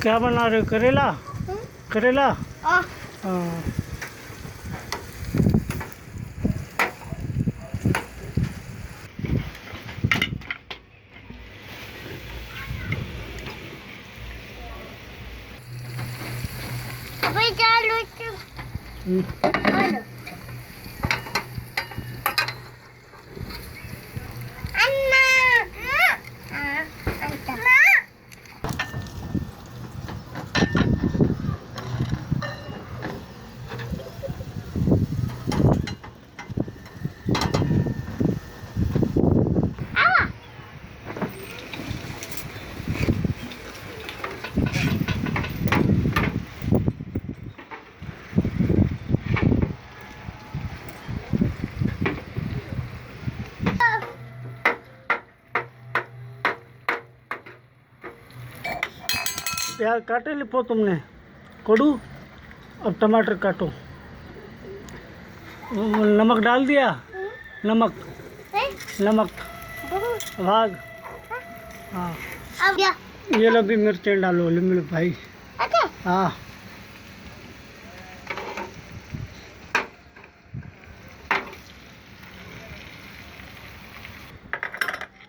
क्या बना रहे हो? करेला? करेला? हाँ। प्याज काटे लिपो तुमने कोडू। अब टमाटर काटो। नमक डाल दिया? नमक नमक भाग। हाँ अब क्या? ये लो भी मिर्चें डालो लिमिट भाई। हाँ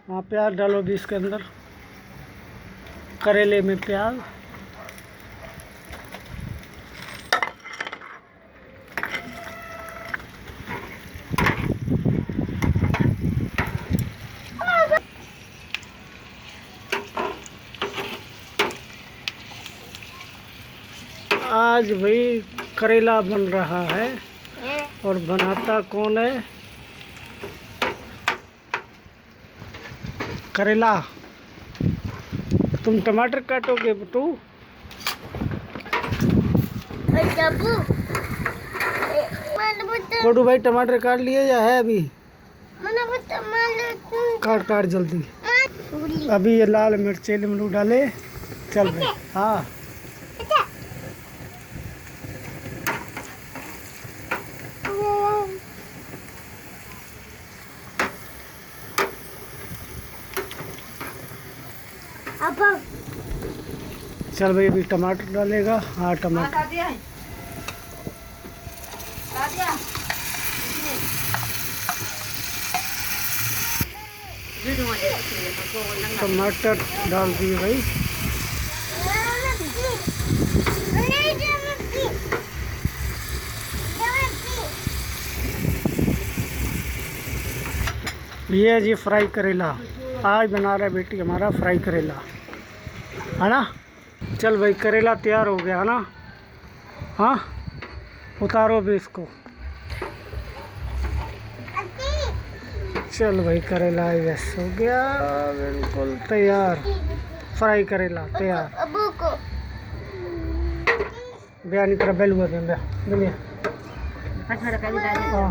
हाँ प्याज डालो भी इसके अंदर, करेले में प्याज। आज भाई करेला बन रहा है और बनाता कौन है? करेला। तुम टमाटर काटोगे बटू? कोडू भाई टमाटर काट लिए या है अभी? काट काट जल्दी। अभी ये लाल मिर्चे लिमड़ू डाले। चल भाई। हाँ चल भाई अभी टमाटर डालेगा। हाँ टमाटर टमाटर डाल दिए भाई। ये है जी फ्राई करेला। आज बना रहा है बेटी हमारा फ्राई करेला, है ना। चल भाई करेला तैयार हो गया है ना। हाँ उतारो भी इसको। चल भाई करेला यस हो गया बिल्कुल तैयार। फ्राई करेला तैयार। बयानी तरह बेलुआ। हाँ